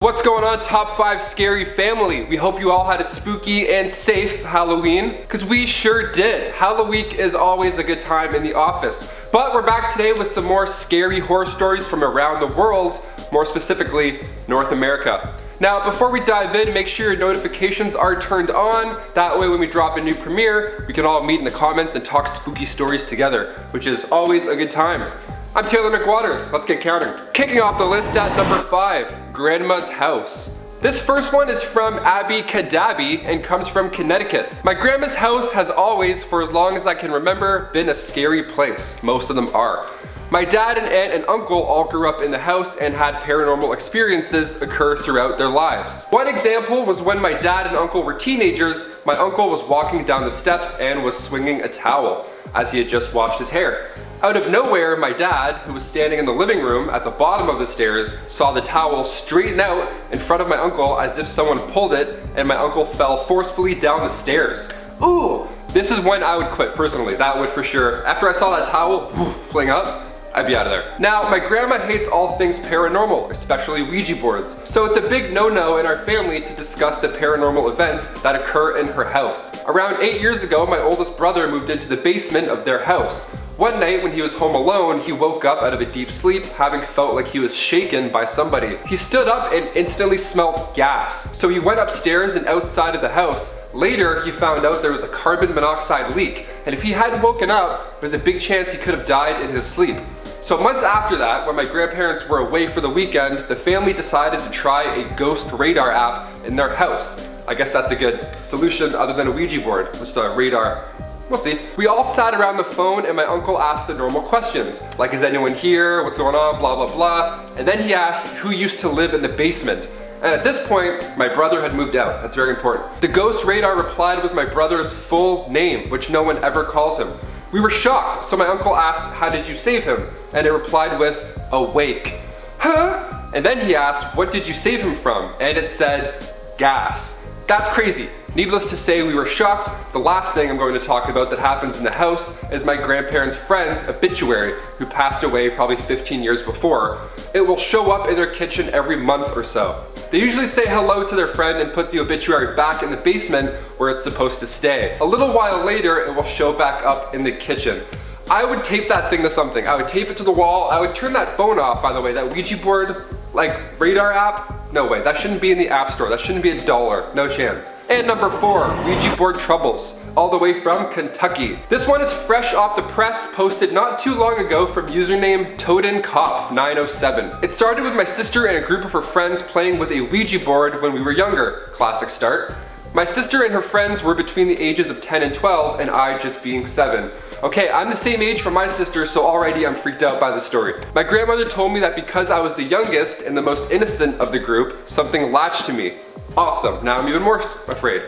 What's going on, top 5 scary family? We hope you all had a spooky and safe Halloween, because we sure did. Halloween is always a good time in the office. But we're back today with some more scary horror stories from around the world, more specifically, North America. Now, before we dive in, make sure your notifications are turned on. That way when we drop a new premiere, we can all meet in the comments and talk spooky stories together, which is always a good time. I'm Taylor McWatters, let's get counting. Kicking off the list at number 5, Grandma's House. This first one is from Abby Kadabi and comes from Connecticut. My grandma's house has always, for as long as I can remember, been a scary place. Most of them are. My dad and aunt and uncle all grew up in the house and had paranormal experiences occur throughout their lives. One example was when my dad and uncle were teenagers, my uncle was walking down the steps and was swinging a towel, as he had just washed his hair. Out of nowhere, my dad, who was standing in the living room at the bottom of the stairs, saw the towel straighten out in front of my uncle as if someone pulled it, and my uncle fell forcefully down the stairs. Ooh! This is when I would quit personally, that would for sure. After I saw that towel fling up, I'd be out of there. Now, my grandma hates all things paranormal, especially Ouija boards. So it's a big no-no in our family to discuss the paranormal events that occur in her house. Around 8 years ago, my oldest brother moved into the basement of their house. One night when he was home alone, he woke up out of a deep sleep, having felt like he was shaken by somebody. He stood up and instantly smelled gas. So he went upstairs and outside of the house. Later, he found out there was a carbon monoxide leak, and if he hadn't woken up, there's a big chance he could have died in his sleep. So months after that, when my grandparents were away for the weekend, the family decided to try a ghost radar app in their house. I guess that's a good solution other than a Ouija board, just a radar. We'll see. We all sat around the phone and my uncle asked the normal questions, like is anyone here, what's going on, blah blah blah. And then he asked who used to live in the basement. And at this point, my brother had moved out. That's very important. The ghost radar replied with my brother's full name, which no one ever calls him. We were shocked, so my uncle asked, how did you save him? And it replied with, awake. Huh? And then he asked, what did you save him from? And it said, gas. That's crazy. Needless to say, we were shocked. The last thing I'm going to talk about that happens in the house is my grandparents' friend's obituary, who passed away probably 15 years before. It will show up in their kitchen every month or so. They usually say hello to their friend and put the obituary back in the basement where it's supposed to stay. A little while later, it will show back up in the kitchen. I would tape that thing to something. I would tape it to the wall. I would turn that phone off, by the way, that Ouija board, like radar app. No way, that shouldn't be in the app store. That shouldn't be $1, no chance. And number 4, Ouija board troubles, all the way from Kentucky. This one is fresh off the press, posted not too long ago from username Totenkopf907. It started with my sister and a group of her friends playing with a Ouija board when we were younger. Classic start. My sister and her friends were between the ages of 10 and 12, and I just being 7. Okay, I'm the same age for my sister, so already I'm freaked out by the story. My grandmother told me that because I was the youngest and the most innocent of the group, something latched to me. Awesome, now I'm even more afraid.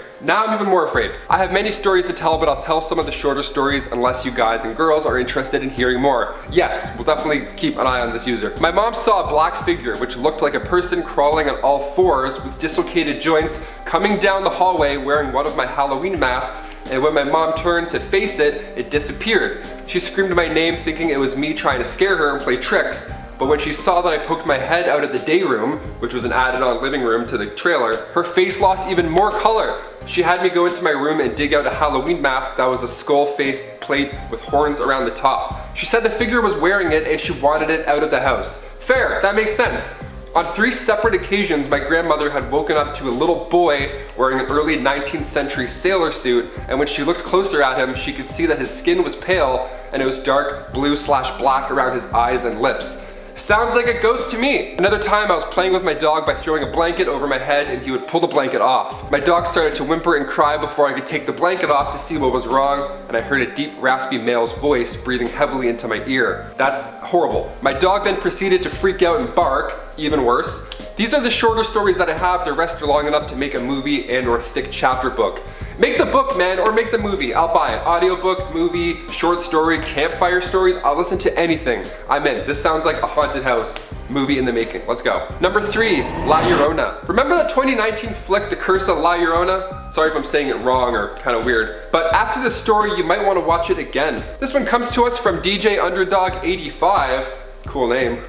I have many stories to tell, but I'll tell some of the shorter stories unless you guys and girls are interested in hearing more. Yes, we'll definitely keep an eye on this user. My mom saw a black figure which looked like a person crawling on all fours with dislocated joints coming down the hallway wearing one of my Halloween masks, and when my mom turned to face it, it disappeared. She screamed my name thinking it was me trying to scare her and play tricks. But when she saw that I poked my head out of the day room, which was an added-on living room to the trailer, her face lost even more color. She had me go into my room and dig out a Halloween mask that was a skull-faced plate with horns around the top. She said the figure was wearing it and she wanted it out of the house. Fair, that makes sense. On 3 separate occasions, my grandmother had woken up to a little boy wearing an early 19th century sailor suit, and when she looked closer at him, she could see that his skin was pale and it was dark blue/black around his eyes and lips. Sounds like a ghost to me. Another time I was playing with my dog by throwing a blanket over my head and he would pull the blanket off. My dog started to whimper and cry before I could take the blanket off to see what was wrong, and I heard a deep raspy male's voice breathing heavily into my ear. That's horrible. My dog then proceeded to freak out and bark, even worse. These are the shorter stories that I have. The rest are long enough to make a movie and or thick chapter book. Make the book, man, or make the movie. I'll buy it. Audiobook, movie, short story, campfire stories. I'll listen to anything. I'm in. This sounds like a haunted house movie in the making. Let's go. Number 3, La Irona. Remember the 2019 flick, The Curse of La Irona? Sorry if I'm saying it wrong or kind of weird. But after this story, you might want to watch it again. This one comes to us from DJ Underdog 85. Cool name.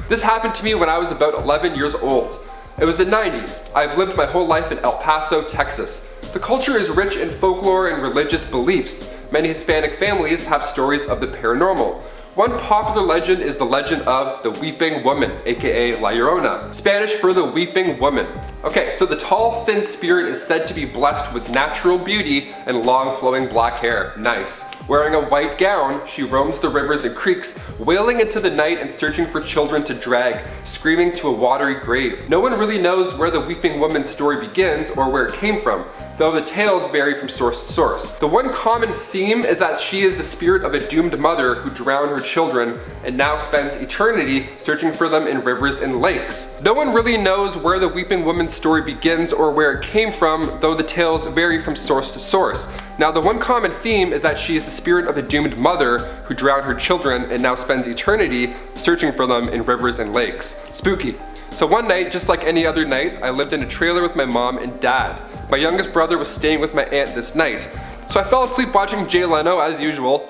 This happened to me when I was about 11 years old. It was the 90s. I've lived my whole life in El Paso, Texas. The culture is rich in folklore and religious beliefs. Many Hispanic families have stories of the paranormal. One popular legend is the legend of the Weeping Woman, aka La Irona, Spanish for the Weeping Woman. Okay, so the tall, thin spirit is said to be blessed with natural beauty and long flowing black hair. Nice. Wearing a white gown, she roams the rivers and creeks, wailing into the night and searching for children to drag, screaming to a watery grave. No one really knows where the Weeping Woman's story begins or where it came from, though the tales vary from source to source. The one common theme is that she is the spirit of a doomed mother who drowned her children and now spends eternity searching for them in rivers and lakes. No one really knows where the Weeping Woman's story begins or where it came from, though the tales vary from source to source. Now, the one common theme is that she is the spirit of a doomed mother who drowned her children and now spends eternity searching for them in rivers and lakes. Spooky. So one night, just like any other night, I lived in a trailer with my mom and dad. My youngest brother was staying with my aunt this night. So I fell asleep watching Jay Leno as usual,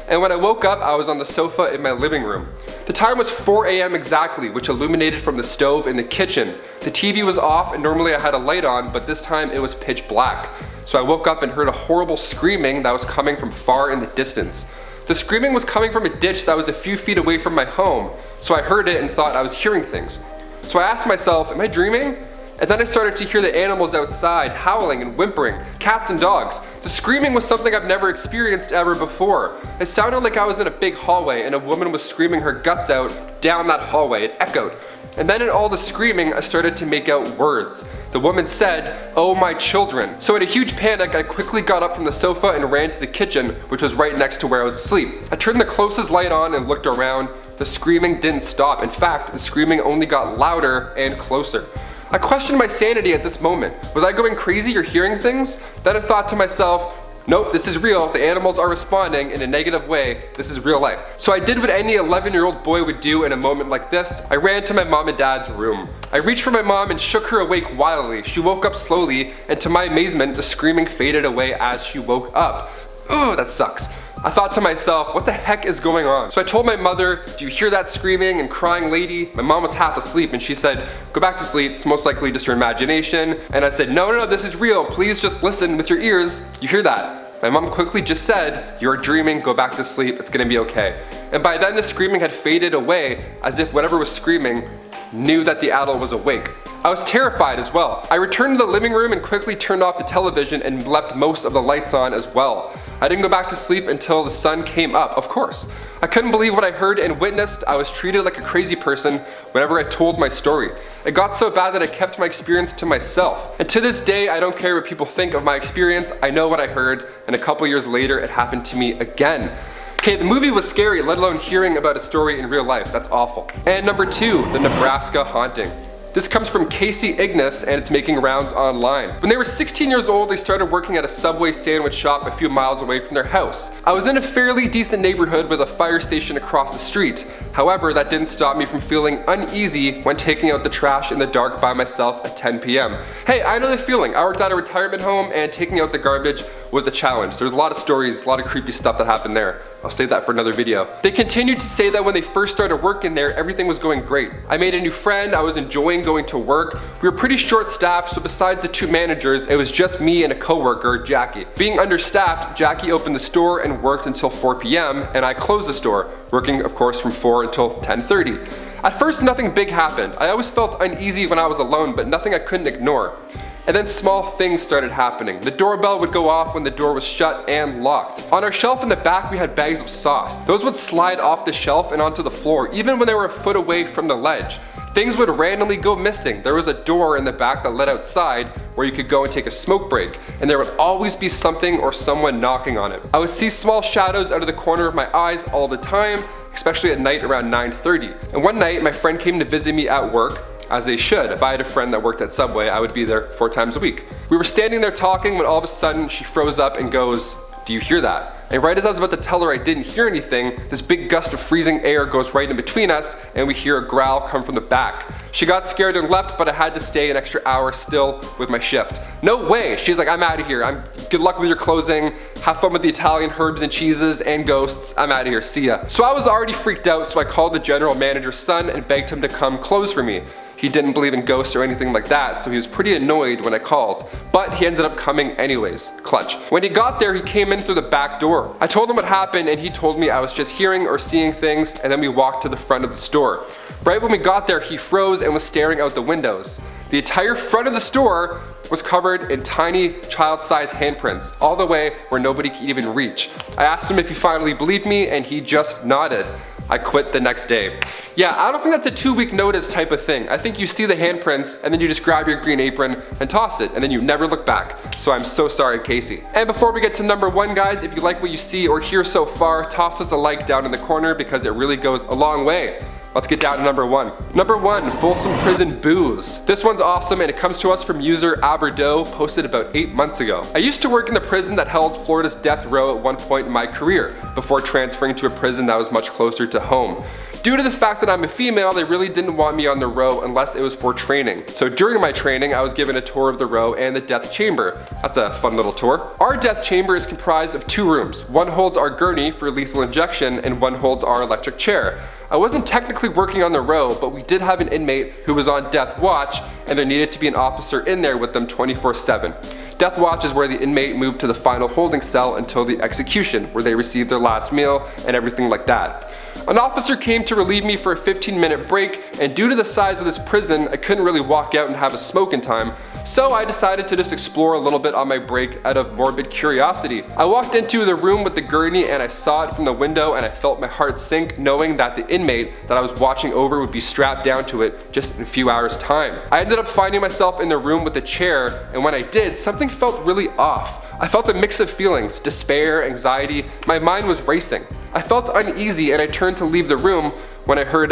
and when I woke up, I was on the sofa in my living room. The time was 4 a.m. exactly, which illuminated from the stove in the kitchen. The TV was off, and normally I had a light on, but this time it was pitch black. So I woke up and heard a horrible screaming that was coming from far in the distance. The screaming was coming from a ditch that was a few feet away from my home, so I heard it and thought I was hearing things. So I asked myself, am I dreaming? And then I started to hear the animals outside howling and whimpering, cats and dogs. The screaming was something I've never experienced ever before. It sounded like I was in a big hallway and a woman was screaming her guts out down that hallway. It echoed. And then in all the screaming, I started to make out words. The woman said, "Oh my children." So in a huge panic, I quickly got up from the sofa and ran to the kitchen, which was right next to where I was asleep. I turned the closest light on and looked around. The screaming didn't stop. In fact, the screaming only got louder and closer. I questioned my sanity at this moment. Was I going crazy or hearing things? Then I thought to myself, nope, this is real. The animals are responding in a negative way. This is real life. So I did what any 11-year-old boy would do in a moment like this. I ran to my mom and dad's room. I reached for my mom and shook her awake wildly. She woke up slowly, and to my amazement, the screaming faded away as she woke up. Oh, that sucks. I thought to myself, what the heck is going on? So I told my mother, do you hear that screaming and crying lady? My mom was half asleep and she said, go back to sleep, it's most likely just your imagination. And I said, no, this is real, please just listen with your ears. You hear that? My mom quickly just said, you're dreaming, go back to sleep, it's gonna be okay. And by then the screaming had faded away, as if whatever was screaming knew that the adult was awake. I was terrified as well. I returned to the living room and quickly turned off the television and left most of the lights on as well. I didn't go back to sleep until the sun came up, of course. I couldn't believe what I heard and witnessed. I was treated like a crazy person whenever I told my story. It got so bad that I kept my experience to myself. And to this day, I don't care what people think of my experience. I know what I heard, and a couple years later, it happened to me again. Okay, the movie was scary, let alone hearing about a story in real life. That's awful. And number 2, the Nebraska Haunting. This comes from Casey Ignis and it's making rounds online. When they were 16 years old, they started working at a Subway sandwich shop a few miles away from their house. I was in a fairly decent neighborhood with a fire station across the street. However, that didn't stop me from feeling uneasy when taking out the trash in the dark by myself at 10 p.m. Hey, I know the feeling. I worked at a retirement home and taking out the garbage was a challenge. There's a lot of stories, a lot of creepy stuff that happened there. I'll save that for another video. They continued to say that when they first started working there, everything was going great. I made a new friend, I was enjoying going to work. We were pretty short-staffed, so besides the 2 managers, it was just me and a coworker, Jackie. Being understaffed, Jackie opened the store and worked until 4 p.m. and I closed the store, working of course from 4 until 10:30. At first, nothing big happened. I always felt uneasy when I was alone, but nothing I couldn't ignore. And then small things started happening. The doorbell would go off when the door was shut and locked. On our shelf in the back, we had bags of sauce. Those would slide off the shelf and onto the floor, even when they were a foot away from the ledge. Things would randomly go missing. There was a door in the back that led outside where you could go and take a smoke break, and there would always be something or someone knocking on it. I would see small shadows out of the corner of my eyes all the time, especially at night around 9:30. And one night, my friend came to visit me at work, as they should. If I had a friend that worked at Subway, I would be there 4 times a week. We were standing there talking when all of a sudden she froze up and goes, "Do you hear that?" And right as I was about to tell her I didn't hear anything, this big gust of freezing air goes right in between us and we hear a growl come from the back. She got scared and left, but I had to stay an extra hour still with my shift. No way! She's like, I'm out of here. Good luck with your closing. Have fun with the Italian herbs and cheeses and ghosts. I'm out of here. See ya. So I was already freaked out, so I called the general manager's son and begged him to come close for me. He didn't believe in ghosts or anything like that, so he was pretty annoyed when I called. But he ended up coming anyways. Clutch. When he got there, he came in through the back door. I told him what happened and he told me I was just hearing or seeing things, and then we walked to the front of the store. Right when we got there, he froze and was staring out the windows. The entire front of the store was covered in tiny child-sized handprints, all the way where nobody could even reach. I asked him if he finally believed me and he just nodded. I quit the next day. Yeah, I don't think that's a 2-week notice type of thing. I think you see the handprints and then you just grab your green apron and toss it, and then you never look back. So I'm so sorry, Casey. And before we get to number 1, guys, if you like what you see or hear so far, toss us a like down in the corner because it really goes a long way. Let's get down to number 1. Number 1, Folsom Prison Booze. This one's awesome and it comes to us from user Aberdo, posted about 8 months ago. I used to work in the prison that held Florida's death row at one point in my career, before transferring to a prison that was much closer to home. Due to the fact that I'm a female, they really didn't want me on the row unless it was for training. So during my training, I was given a tour of the row and the death chamber. That's a fun little tour. Our death chamber is comprised of 2 rooms. One holds our gurney for lethal injection and one holds our electric chair. I wasn't technically working on the row, but we did have an inmate who was on death watch, and there needed to be an officer in there with them 24/7. Death watch is where the inmate moved to the final holding cell until the execution, where they received their last meal and everything like that. An officer came to relieve me for a 15-minute break, and due to the size of this prison, I couldn't really walk out and have a smoke in time, so I decided to just explore a little bit on my break out of morbid curiosity. I walked into the room with the gurney and I saw it from the window, and I felt my heart sink knowing that the inmate that I was watching over would be strapped down to it just in a few hours' time. I ended up finding myself in the room with the chair, and when I did, something felt really off. I felt a mix of feelings: despair, anxiety. My mind was racing. I felt uneasy and I turned to leave the room when I heard,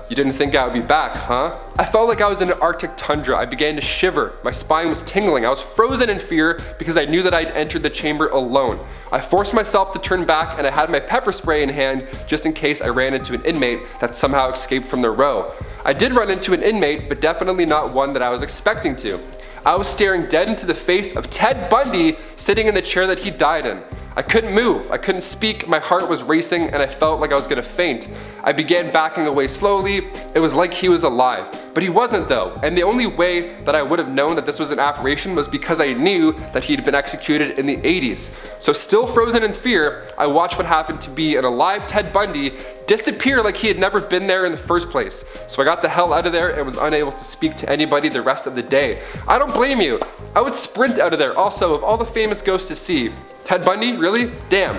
"You didn't think I would be back, huh?" I felt like I was in an Arctic tundra. I began to shiver. My spine was tingling. I was frozen in fear because I knew that I'd entered the chamber alone. I forced myself to turn back and I had my pepper spray in hand just in case I ran into an inmate that somehow escaped from the row. I did run into an inmate, but definitely not one that I was expecting to. I was staring dead into the face of Ted Bundy sitting in the chair that he died in. I couldn't move, I couldn't speak, my heart was racing and I felt like I was gonna faint. I began backing away slowly. It was like he was alive, but he wasn't though, and the only way that I would have known that this was an apparition was because I knew that he'd been executed in the 80s. So still frozen in fear, I watched what happened to be an alive Ted Bundy disappear like he had never been there in the first place. So I got the hell out of there and was unable to speak to anybody the rest of the day. I don't blame you. I would sprint out of there. Also, of all the famous ghosts to see, Ted Bundy, really? Damn.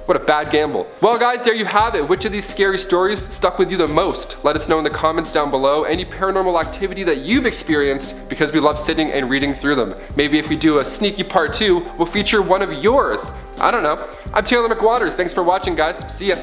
What a bad gamble. Well guys, there you have it. Which of these scary stories stuck with you the most? Let us know in the comments down below any paranormal activity that you've experienced, because we love sitting and reading through them. Maybe if we do a sneaky part 2, we'll feature one of yours. I don't know. I'm Taylor McWatters. Thanks for watching, guys. See ya.